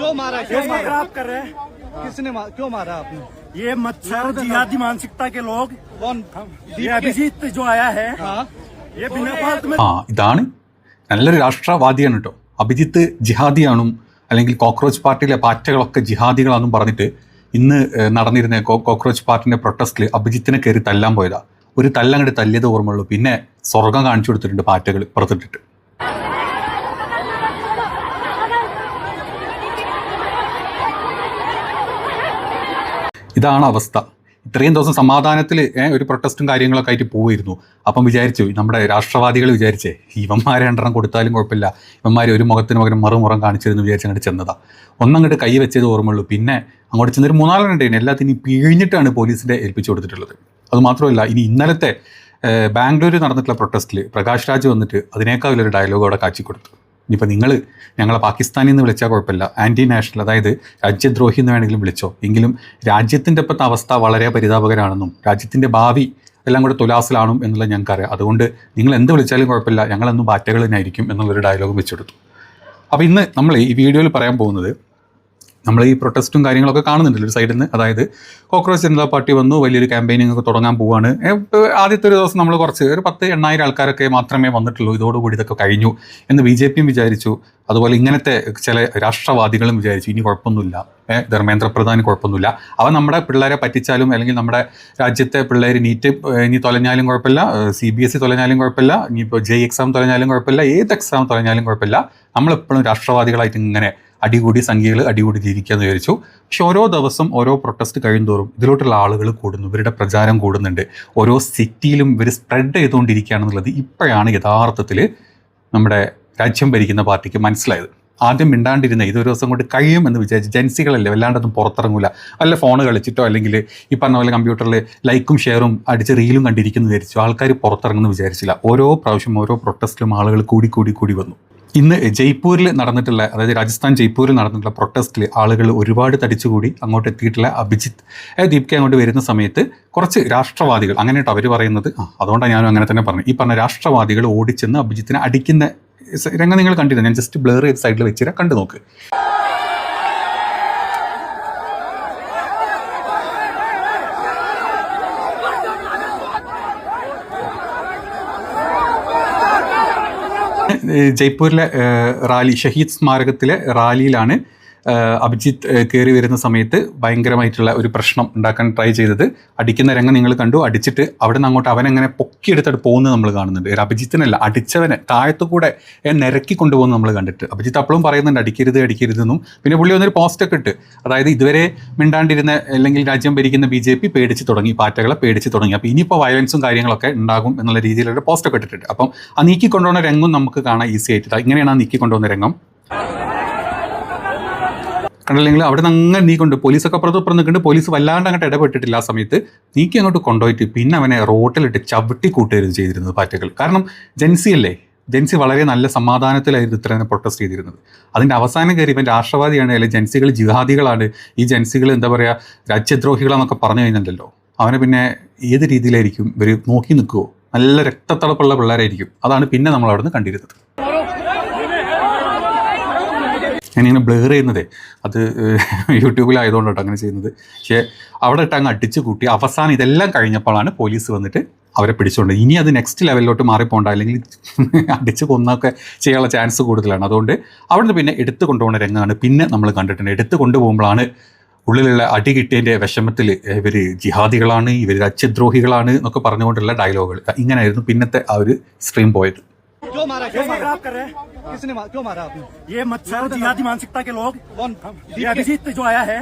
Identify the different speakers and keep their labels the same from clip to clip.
Speaker 1: क्यों मारा?
Speaker 2: क्यों खराब कर रहे हैं?
Speaker 1: किसने क्यों मारा आपने?
Speaker 2: ये मच्छर जिहादी मानसिकता के लोग।
Speaker 1: कौन?
Speaker 2: ये अभिजीत जो आया है, ये बिना फालतू में
Speaker 3: ഇതാണ് നല്ലൊരു രാഷ്ട്രവാദിയാണ് കേട്ടോ. അഭിജിത്ത് ജിഹാദിയാണും അല്ലെങ്കിൽ കോക്രോച്ച് പാർട്ടിയിലെ പാറ്റകളൊക്കെ ജിഹാദികളാണെന്നും പറഞ്ഞിട്ട് ഇന്ന് നടന്നിരുന്ന കോക്രോച്ച് പാർട്ടിന്റെ പ്രൊട്ടസ്റ്റിൽ അഭിജിത്തിനെ കയറി തല്ലാൻ പോയതാ. ഒരു തല്ലങ്ങോട്ട് തല്ലിയത് ഓർമ്മയുള്ളൂ. പിന്നെ സ്വർഗം കാണിച്ചു കൊടുത്തിട്ടുണ്ട് പാറ്റകൾ പുറത്തിട്ടിട്ട്. ഇതാണ് അവസ്ഥ. ഇത്രയും ദിവസം സമാധാനത്തിൽ ഒരു പ്രൊട്ടസ്റ്റും കാര്യങ്ങളൊക്കെ ആയിട്ട് പോയിരുന്നു. അപ്പം വിചാരിച്ചു, നമ്മുടെ രാഷ്ട്രവാദികൾ വിചാരിച്ചേ ഇവന്മാരെ രണ്ടെണ്ണം കൊടുത്താലും കുഴപ്പമില്ല, ഇവന്മാർ ഒരു മുഖത്തിന് പകരം മറുമുറം കാണിച്ചിരുന്നു വിചാരിച്ച് അങ്ങോട്ട് ചെന്നതാ. ഒന്നങ്ങോട്ട് കൈ വെച്ചത് ഓർമ്മയുള്ളൂ. പിന്നെ അങ്ങോട്ട് ചെന്നൊരു 3-4 ഉണ്ടായിരുന്നു. എല്ലാത്തിനും പിഴിഞ്ഞിട്ടാണ് പോലീസിൻ്റെ ഏൽപ്പിച്ചു കൊടുത്തിട്ടുള്ളത്. അതുമാത്രമല്ല, ഇനി ഇന്നലത്തെ ബാംഗ്ലൂർ നടന്നിട്ടുള്ള പ്രൊട്ടസ്റ്റിൽ പ്രകാശ് രാജ് വന്നിട്ട് അതിനേക്കാൾ വലിയൊരു ഡയലോഗ് അവിടെ കാച്ചിക്കൊടുത്തു. ഇനിയിപ്പോൾ നിങ്ങൾ ഞങ്ങളെ പാകിസ്ഥാനിൽ നിന്ന് വിളിച്ചാൽ കുഴപ്പമില്ല, ആൻറ്റി നാഷണൽ, അതായത് രാജ്യദ്രോഹി എന്ന് വേണമെങ്കിലും വിളിച്ചോ, എങ്കിലും രാജ്യത്തിൻ്റെ ഇപ്പോഴത്തെ അവസ്ഥ വളരെ പരിതാപകരമാണെന്നും രാജ്യത്തിൻ്റെ ഭാവി എല്ലാം കൂടെ തുലാസിലാണും എന്നുള്ളത് ഞങ്ങൾക്കറിയാം. അതുകൊണ്ട് നിങ്ങൾ എന്ത് വിളിച്ചാലും കുഴപ്പമില്ല, ഞങ്ങളെന്നും പാറ്റകൾ തന്നെയായിരിക്കും എന്നുള്ളൊരു ഡയലോഗ് വെച്ചെടുത്തു. അപ്പോൾ ഇന്ന് നമ്മൾ ഈ വീഡിയോയിൽ പറയാൻ പോകുന്നത്, നമ്മൾ ഈ പ്രൊട്ടസ്റ്റും കാര്യങ്ങളൊക്കെ കാണുന്നുണ്ടല്ലോ ഒരു സൈഡിൽ നിന്ന്. അതായത് കോക്രോച്ച് ജനതാ പാർട്ടി വന്നു, വലിയൊരു ക്യാമ്പയിനിങ് ഒക്കെ തുടങ്ങാൻ പോവുകയാണ്. ആദ്യത്തെ ഒരു ദിവസം നമ്മൾ കുറച്ച് ഒരു 10,000-8,000 ആൾക്കാരൊക്കെ മാത്രമേ വന്നിട്ടുള്ളൂ, ഇതോടുകൂടി ഇതൊക്കെ കഴിഞ്ഞു എന്ന് BJPയും വിചാരിച്ചു. അതുപോലെ ഇങ്ങനത്തെ ചില രാഷ്ട്രവാദികളും വിചാരിച്ചു ഇനി കുഴപ്പമൊന്നുമില്ല, ധർമ്മേന്ദ്ര പ്രധാൻ കുഴപ്പമൊന്നുമില്ല, അവൻ നമ്മുടെ പിള്ളേരെ പറ്റിച്ചാലും അല്ലെങ്കിൽ നമ്മുടെ രാജ്യത്തെ പിള്ളേർ നീറ്റ് ഇനി തൊലഞ്ഞാലും കുഴപ്പമില്ല, CBSE തൊലഞ്ഞാലും കുഴപ്പമില്ല, ഇനിയിപ്പോൾ JEE എക്സാം തൊലഞ്ഞാലും കുഴപ്പമില്ല, ഏത് എക്സാം തൊലഞ്ഞാലും കുഴപ്പമില്ല, നമ്മളെപ്പോഴും രാഷ്ട്രവാദികളായിട്ട് ഇങ്ങനെ അടികൂടി സംഖ്യകൾ അടികൂടി ജീവിക്കാമെന്ന് വിചാരിച്ചു. പക്ഷെ ഓരോ ദിവസം ഓരോ പ്രൊട്ടസ്റ്റ് കഴിയുന്തോറും ഇതിലോട്ടുള്ള ആളുകൾ കൂടുന്നു, ഇവരുടെ പ്രചാരം കൂടുന്നുണ്ട്, ഓരോ സിറ്റിയിലും ഇവർ സ്പ്രെഡ് ചെയ്തുകൊണ്ടിരിക്കുകയാണെന്നുള്ളത് ഇപ്പോഴാണ് യഥാർത്ഥത്തിൽ നമ്മുടെ രാജ്യം ഭരിക്കുന്ന പാർട്ടിക്ക് മനസ്സിലായത്. ആദ്യം മിണ്ടാണ്ടിരുന്ന ഇതൊരു ദിവസം കൊണ്ട് കഴിയും എന്ന് വിചാരിച്ച് ജൻസികളല്ലേ വല്ലാണ്ടൊന്നും പുറത്തിറങ്ങില്ല, വല്ല ഫോൺ കളിച്ചിട്ടോ അല്ലെങ്കിൽ ഈ പറഞ്ഞ പോലെ കമ്പ്യൂട്ടറിൽ ലൈക്കും ഷെയറും അടിച്ച് റീലും കണ്ടിരിക്കുന്നു വിചാരിച്ചു. ആൾക്കാർ പുറത്തിറങ്ങുമെന്ന് വിചാരിച്ചില്ല. ഓരോ പ്രാവശ്യം ഓരോ പ്രൊട്ടസ്റ്റിലും ആളുകൾ കൂടി വന്നു. ഇന്ന് ജയ്പൂരിൽ നടന്നിട്ടുള്ള, അതായത് രാജസ്ഥാൻ ജയ്പൂരിൽ നടന്നിട്ടുള്ള പ്രൊട്ടസ്റ്റിൽ ആളുകൾ ഒരുപാട് തടിച്ചുകൂടി. അങ്ങോട്ട് എത്തിയിട്ടുള്ള അഭിജിത്ത് ദീപ്ക അങ്ങോട്ട് വരുന്ന സമയത്ത് കുറച്ച് രാഷ്ട്രവാദികൾ, അങ്ങനെയായിട്ട് അവർ പറയുന്നത്, അതുകൊണ്ടാണ് ഞാനും അങ്ങനെ തന്നെ പറഞ്ഞു, ഈ പറഞ്ഞ രാഷ്ട്രവാദികൾ ഓടിച്ചെന്ന് അഭിജിത്തിനെ അടിക്കുന്ന രംഗം നിങ്ങൾ കണ്ടിരുന്നു. ഞാൻ ജസ്റ്റ് ബ്ലർ ചെയ്ത് സൈഡിൽ വെച്ചിട്ട് കണ്ടു നോക്ക്. ജയ്പൂരിലെ റാലി, ഷഹീദ് സ്മാരകത്തിലെ റാലിയിലാണ് അഭിജിത്ത് കയറി വരുന്ന സമയത്ത് ഭയങ്കരമായിട്ടുള്ള ഒരു പ്രശ്നം ഉണ്ടാക്കാൻ ട്രൈ ചെയ്തത്. അടിക്കുന്ന രംഗം നിങ്ങൾ കണ്ടു. അടിച്ചിട്ട് അവിടെ നിന്ന് അങ്ങോട്ട് അവനെങ്ങനെ പൊക്കിയെടുത്തിട്ട് പോകുന്നത് നമ്മൾ കാണുന്നുണ്ട്. അഭിജിത്തിനല്ല, അടിച്ചവനെ താഴത്തു കൂടെ നിരക്കി കൊണ്ടുപോകുന്നത് നമ്മൾ കണ്ടിട്ട്. അഭിജിത്ത് അപ്പോഴും പറയുന്നുണ്ട് അടിക്കരുതെന്നും. പിന്നെ പുള്ളി വന്നൊരു പോസ്റ്റൊക്കെ ഇട്ട്, അതായത് ഇതുവരെ മിണ്ടാണ്ടിരുന്ന അല്ലെങ്കിൽ രാജ്യം ഭരിക്കുന്ന BJP പേടിച്ച് തുടങ്ങി, പാറ്റകളെ പേടിച്ച് തുടങ്ങി. അപ്പോൾ ഇനിയിപ്പോൾ വയലൻസും കാര്യങ്ങളൊക്കെ ഉണ്ടാകും എന്നുള്ള രീതിയിലുള്ള പോസ്റ്റൊക്കെ ഇട്ടിട്ടുണ്ട്. അപ്പം ആ നീക്കിക്കൊണ്ടുപോകുന്ന രംഗം നമുക്ക് കാണാൻ ഈസി ആയിട്ട്. ഇങ്ങനെയാണ് ആ നീക്കിക്കൊണ്ടുപോകുന്ന രംഗം കണ്ടില്ലെങ്കിൽ. അവിടെ നിന്ന് അങ്ങനെ നീക്കൊണ്ട് പോലീസൊക്കെ അപ്പുറത്ത് നിൽക്കുന്നുണ്ട്. പോലീസ് വല്ലാണ്ട് അങ്ങോട്ട് ഇടപെട്ടിട്ടില്ല. ആ സമയത്ത് നീക്കി അങ്ങോട്ട് കൊണ്ടുപോയിട്ട് പിന്നെ അവനെ റോട്ടിലിട്ട് ചവിട്ടി കൂട്ടുകയായിരുന്നു ചെയ്തിരുന്നത് പാറ്റകൾ. കാരണം ജൻസി അല്ലേ, ജൻസി വളരെ നല്ല സമാധാനത്തിലായിരുന്നു ഇത്രയും പ്രൊട്ടസ്റ്റ് ചെയ്തിരുന്നത്. അതിൻ്റെ അവസാനം കയറി ഇവൻ രാഷ്ട്രവാദിയാണ്, അല്ലെങ്കിൽ ജൻസികൾ ജിഹാദികളാണ്, ഈ ജൻസികൾ എന്താ പറയുക രാജ്യദ്രോഹികളാണെന്നൊക്കെ പറഞ്ഞു കഴിഞ്ഞിട്ടുണ്ടല്ലോ, അവനെ പിന്നെ ഏത് രീതിയിലായിരിക്കും ഇവർ നോക്കി നിൽക്കുമോ? നല്ല രക്തത്തളപ്പുള്ള പിള്ളേരായിരിക്കും. അതാണ് പിന്നെ നമ്മൾ അവിടെ നിന്ന് കണ്ടിരുന്നത്. ഞാനിങ്ങനെ ബ്ലർ ചെയ്യുന്നത് അത് യൂട്യൂബിലായതുകൊണ്ടാണ് അങ്ങനെ ചെയ്യുന്നത്. പക്ഷേ അവിടെ ഇട്ട് അങ്ങ് അടിച്ചു കൂട്ടി അവസാനം ഇതെല്ലാം കഴിഞ്ഞപ്പോഴാണ് പോലീസ് വന്നിട്ട് അവരെ പിടിച്ചുകൊണ്ട്. ഇനി അത് നെക്സ്റ്റ് ലെവലിലോട്ട് മാറിപ്പോണ്ട, അല്ലെങ്കിൽ അടിച്ച് കൊന്നൊക്കെ ചെയ്യാനുള്ള ചാൻസ് കൂടുതലാണ്. അതുകൊണ്ട് അവിടുന്ന് പിന്നെ എടുത്തു കൊണ്ടുപോകുന്ന രംഗമാണ് പിന്നെ നമ്മൾ കണ്ടിട്ടുണ്ട്. എടുത്തു കൊണ്ടുപോകുമ്പോഴാണ് ഉള്ളിലുള്ള അടി കിട്ടിയതിൻ്റെ വിഷമത്തിൽ ഇവർ ജിഹാദികളാണ്, ഇവർ രാജ്യദ്രോഹികളാണ് എന്നൊക്കെ പറഞ്ഞുകൊണ്ടുള്ള ഡയലോഗുകൾ. ഇങ്ങനെയായിരുന്നു പിന്നത്തെ ആ ഒരു സ്ട്രീം പോയത്.
Speaker 1: क्यों मारा? खराब कर रहे हैं? किसने क्यों मारा आपने?
Speaker 2: ये मच्छर जिहादी मानसिकता के लोग।
Speaker 1: कौन?
Speaker 2: ये अभिजीत जो आया है,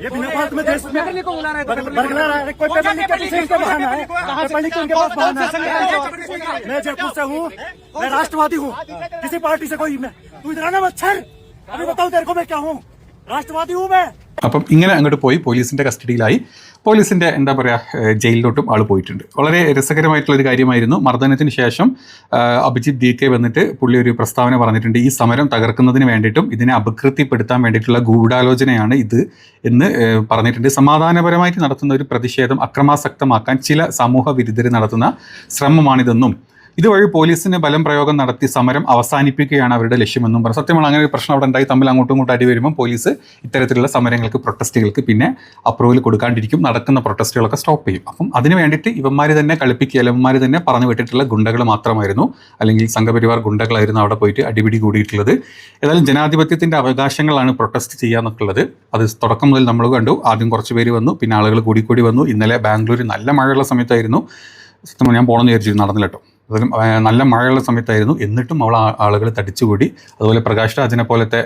Speaker 2: ये बिना फालतू में देश में बरगला रहा है। कोई पेपर लिख के पीछे इसका बहाना है, पेपर लिख के उनके पास बहाना है। मैं जयपुर से हूँ, मैं राष्ट्रवादी हूँ, किसी पार्टी से कोई मैं, तू इधर आना मच्छर, अभी बताऊँ तेरे को मैं क्या हूँ, राष्ट्रवादी हूँ मैं।
Speaker 3: അപ്പം ഇങ്ങനെ അങ്ങോട്ട് പോയി പോലീസിൻ്റെ കസ്റ്റഡിയിലായി. പോലീസിൻ്റെ എന്താ പറയുക ജയിലിലോട്ടും ആൾ പോയിട്ടുണ്ട്. വളരെ രസകരമായിട്ടുള്ളൊരു കാര്യമായിരുന്നു. മർദ്ദനത്തിന് ശേഷം അഭിജിത്ത് DK വന്നിട്ട് പുള്ളി ഒരു പ്രസ്താവന പറഞ്ഞിട്ടുണ്ട്. ഈ സമരം തകർക്കുന്നതിന് വേണ്ടിയിട്ടും ഇതിനെ അപകീർത്തിപ്പെടുത്താൻ വേണ്ടിയിട്ടുള്ള ഗൂഢാലോചനയാണ് ഇത് എന്ന് പറഞ്ഞിട്ടുണ്ട്. സമാധാനപരമായിട്ട് നടത്തുന്ന ഒരു പ്രതിഷേധം അക്രമാസക്തമാക്കാൻ ചില സമൂഹ വിരുദ്ധർ നടത്തുന്ന ശ്രമമാണിതെന്നും ഇതുവഴി പോലീസിന് ബലം പ്രയോഗം നടത്തി സമരം അവസാനിപ്പിക്കുകയാണ് അവരുടെ ലക്ഷ്യമെന്നും പറഞ്ഞു. സത്യമാണ്, അങ്ങനെ ഒരു പ്രശ്നം അവിടെ ഉണ്ടായി, തമ്മിൽ അങ്ങോട്ടും ഇങ്ങോട്ടും അടി വരുമ്പോൾ പോലീസ് ഇത്തരത്തിലുള്ള സമരങ്ങൾക്ക്, പ്രൊട്ടസ്റ്റുകൾക്ക് പിന്നെ അപ്രൂവൽ കൊടുക്കാണ്ടിരിക്കും, നടക്കുന്ന പ്രൊട്ടസ്റ്റുകളൊക്കെ സ്റ്റോപ്പ് ചെയ്യും. അപ്പം അതിന് വേണ്ടിയിട്ട് ഇവന്മാർ തന്നെ കളിപ്പിക്കുക, ഇവന്മാർ തന്നെ പറഞ്ഞു വിട്ടിട്ടുള്ള ഗുണ്ടകൾ മാത്രമായിരുന്നു, അല്ലെങ്കിൽ സംഘപരിവാർ ഗുണ്ടകളായിരുന്നു അവിടെ പോയിട്ട് അടിപിടി കൂടിയിട്ടുള്ളത്. ഏതായാലും ജനാധിപത്യത്തിൻ്റെ അവകാശങ്ങളാണ് പ്രൊട്ടസ്റ്റ് ചെയ്യാന്നൊക്കെയുള്ളത്. അത് തുടക്കം മുതൽ നമ്മൾ കണ്ടു. ആദ്യം കുറച്ച് പേര് വന്നു, പിന്നെ ആളുകൾ കൂടി വന്നു. ഇന്നലെ ബാംഗ്ലൂർ നല്ല മഴയുള്ള സമയത്തായിരുന്നു. സത്യം ഞാൻ പോകണമെന്ന് വിചാരിച്ചിരുന്നു, നടന്നില്ല കേട്ടോ. അതിലും നല്ല മഴയുള്ള സമയത്തായിരുന്നു. എന്നിട്ടും ആളുകൾ തടിച്ചുകൂടി. അതുപോലെ പ്രകാശ് രാജിനെ പോലത്തെ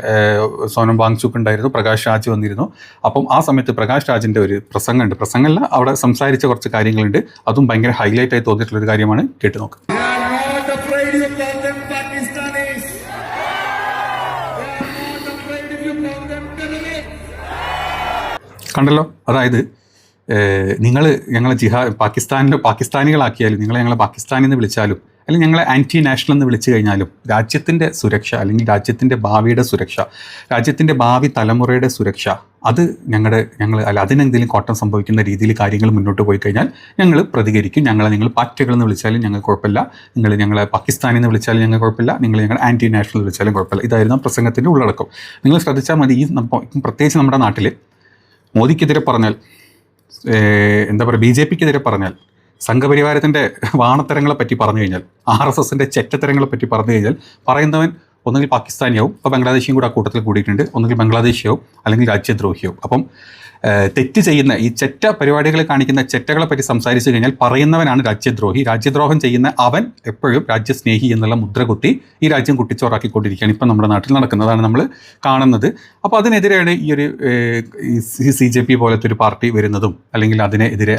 Speaker 3: സോനം വാങ്ചുക്ക് ഉണ്ടായിരുന്നു, പ്രകാശ് രാജ് വന്നിരുന്നു. അപ്പം ആ സമയത്ത് പ്രകാശ് രാജിൻ്റെ ഒരു പ്രസംഗമുണ്ട്, പ്രസംഗമല്ല, അവിടെ സംസാരിച്ച കുറച്ച് കാര്യങ്ങളുണ്ട്. അതും ഭയങ്കര ഹൈലൈറ്റ് ആയി തോന്നിയിട്ടുള്ളൊരു കാര്യമാണ്. കേട്ടു നോക്ക്. കണ്ടല്ലോ, അതായത് നിങ്ങൾ ഞങ്ങളെ പാകിസ്ഥാനികളാക്കിയാലും, നിങ്ങൾ ഞങ്ങളെ പാകിസ്ഥാനിൽ നിന്ന് വിളിച്ചാലും, അല്ലെങ്കിൽ ഞങ്ങളെ ആൻറ്റി നാഷണൽ എന്ന് വിളിച്ചു കഴിഞ്ഞാലും, രാജ്യത്തിൻ്റെ സുരക്ഷ, അല്ലെങ്കിൽ രാജ്യത്തിൻ്റെ ഭാവിയുടെ സുരക്ഷ, രാജ്യത്തിൻ്റെ ഭാവി തലമുറയുടെ സുരക്ഷ, അത് അല്ല അതിനെന്തെങ്കിലും കോട്ടം സംഭവിക്കുന്ന രീതിയിൽ കാര്യങ്ങൾ മുന്നോട്ട് പോയി കഴിഞ്ഞാൽ ഞങ്ങൾ പ്രതികരിക്കും. നിങ്ങൾ പാർട്ടികൾ എന്ന് വിളിച്ചാലും ഞങ്ങൾക്ക് കുഴപ്പമില്ല, നിങ്ങൾ ഞങ്ങളെ പാകിസ്ഥാനിൽ നിന്ന് വിളിച്ചാലും ഞങ്ങൾക്ക് കുഴപ്പമില്ല, നിങ്ങൾ ഞങ്ങൾ ആൻറ്റി നാഷണൽ വിളിച്ചാലും കുഴപ്പമില്ല. ഇതായിരുന്നു പ്രസംഗത്തിൻ്റെ ഉള്ളടക്കം. നിങ്ങൾ ശ്രദ്ധിച്ചാൽ മതി. പ്രത്യേകിച്ച് നമ്മുടെ നാട്ടിൽ മോദിക്കെതിരെ പറഞ്ഞാൽ, എന്താ പറയുക, BJPക്കെതിരെ പറഞ്ഞാൽ, സംഘപരിവാരത്തിൻ്റെ വാണത്തരങ്ങളെ പറ്റി പറഞ്ഞു കഴിഞ്ഞാൽ, RSSൻ്റെ ചെറ്റത്തരങ്ങളെ പറ്റി പറഞ്ഞു കഴിഞ്ഞാൽ പറയുന്നവൻ ഒന്നുകിൽ പാകിസ്ഥാനിയാവും, ഇപ്പോൾ ബംഗ്ലാദേശിയും കൂടെ ആ കൂട്ടത്തിൽ കൂടിയിട്ടുണ്ട്, ഒന്നുകിൽ ബംഗ്ലാദേശിയാവും അല്ലെങ്കിൽ രാജ്യദ്രോഹിയാവും. അപ്പം തെറ്റ് ചെയ്യുന്ന ഈ ചെറ്റ പരിപാടികൾ കാണിക്കുന്ന ചെറ്റകളെ പറ്റി സംസാരിച്ചു കഴിഞ്ഞാൽ പറയുന്നവനാണ് രാജ്യദ്രോഹി. രാജ്യദ്രോഹം ചെയ്യുന്ന അവൻ എപ്പോഴും രാജ്യസ്നേഹി എന്നുള്ള മുദ്ര കുത്തി ഈ രാജ്യം കുട്ടിച്ചോറാക്കിക്കൊണ്ടിരിക്കുകയാണ് ഇപ്പം നമ്മുടെ നാട്ടിൽ നടക്കുന്നതാണ് നമ്മൾ കാണുന്നത്. അപ്പോൾ അതിനെതിരെയാണ് ഈ ഒരു CJP പോലത്തെ ഒരു പാർട്ടി വരുന്നതും, അല്ലെങ്കിൽ അതിനെതിരെ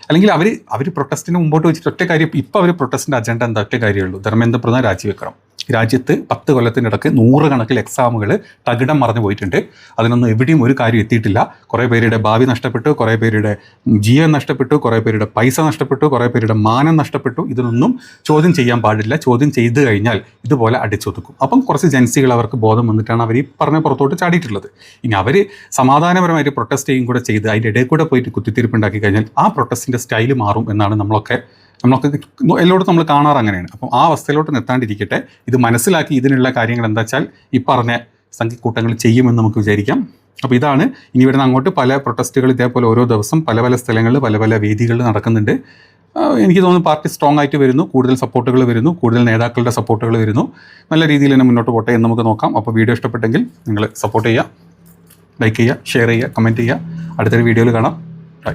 Speaker 3: അല്ലെങ്കിൽ അവർ പ്രൊട്ടസ്റ്റിന് മുമ്പോട്ട് വെച്ചിട്ട് ഒറ്റ കാര്യം, ഇപ്പോൾ അവർ പ്രൊട്ടസ്റ്റിൻ്റെ അജണ്ട എന്താ, ഒറ്റ കാര്യമുള്ളൂ, ധർമ്മേന്ദ്ര പ്രധാൻ രാജിവെക്കണം. രാജ്യത്ത് 10 കൊല്ലത്തിനിടക്ക് 100 കണക്കിൽ എക്സാമുകൾ തകിടം മറിഞ്ഞു പോയിട്ടുണ്ട്. അതിനൊന്നും എവിടെയും ഒരു കാര്യം എത്തിയിട്ടില്ല. കുറേ പേരുടെ ഭാവി നഷ്ടപ്പെട്ടു, കുറേ പേരുടെ ജീവൻ നഷ്ടപ്പെട്ടു, കുറേ പേരുടെ പൈസ നഷ്ടപ്പെട്ടു, കുറേ പേരുടെ മാനം നഷ്ടപ്പെട്ടു. ഇതിനൊന്നും ചോദ്യം ചെയ്യാൻ പാടില്ല. ചോദ്യം ചെയ്തു കഴിഞ്ഞാൽ ഇതുപോലെ അടിച്ചൊതുക്കും. അപ്പം കുറച്ച് ജൻസികൾ അവർക്ക് ബോധം വന്നിട്ടാണ് അവർ ഈ പറഞ്ഞ പുറത്തോട്ട് ചാടിയിട്ടുള്ളത്. ഇനി അവർ സമാധാനപരമായിട്ട് പ്രൊട്ടസ്റ്റ് ചെയ്യും കൂടെ ചെയ്ത് അതിൻ്റെ ഇടയിൽ കൂടെ പോയിട്ട് കുത്തിത്തിരിപ്പുണ്ടാക്കി കഴിഞ്ഞാൽ ആ പ്രൊട്ടസ്റ്റിൻ്റെ സ്റ്റൈല് മാറും എന്നാണ് നമ്മളൊക്കെ എല്ലായിടത്തും നമ്മൾ കാണാറ് അങ്ങനെയാണ്. അപ്പം ആ അവസ്ഥയിലോട്ട് നിർത്താണ്ടിരിക്കട്ടെ. ഇത് മനസ്സിലാക്കി ഇതിനുള്ള കാര്യങ്ങൾ എന്താ വെച്ചാൽ ഈ പറഞ്ഞ സംഘക്കൂട്ടങ്ങൾ ചെയ്യുമെന്ന് നമുക്ക് വിചാരിക്കാം. അപ്പോൾ ഇതാണ് ഇനി ഇവിടുന്ന് അങ്ങോട്ട് പല പ്രൊട്ടസ്റ്റുകൾ ഇതേപോലെ ഓരോ ദിവസം പല സ്ഥലങ്ങളിൽ പല വേദികളിൽ നടക്കുന്നുണ്ട്. എനിക്ക് തോന്നുന്നു പാർട്ടി സ്ട്രോങ് ആയിട്ട് വരുന്നു, കൂടുതൽ സപ്പോർട്ടുകൾ വരുന്നു, കൂടുതൽ നേതാക്കളുടെ സപ്പോർട്ടുകൾ വരുന്നു. നല്ല രീതിയിൽ തന്നെ മുന്നോട്ട് പോട്ടെ എന്ന് നമുക്ക് നോക്കാം. അപ്പോൾ വീഡിയോ ഇഷ്ടപ്പെട്ടെങ്കിൽ നിങ്ങൾ സപ്പോർട്ട് ചെയ്യുക, ലൈക്ക് ചെയ്യുക, ഷെയർ ചെയ്യുക, കമൻറ്റ് ചെയ്യുക. അടുത്തൊരു വീഡിയോയിൽ കാണാം. ബൈ.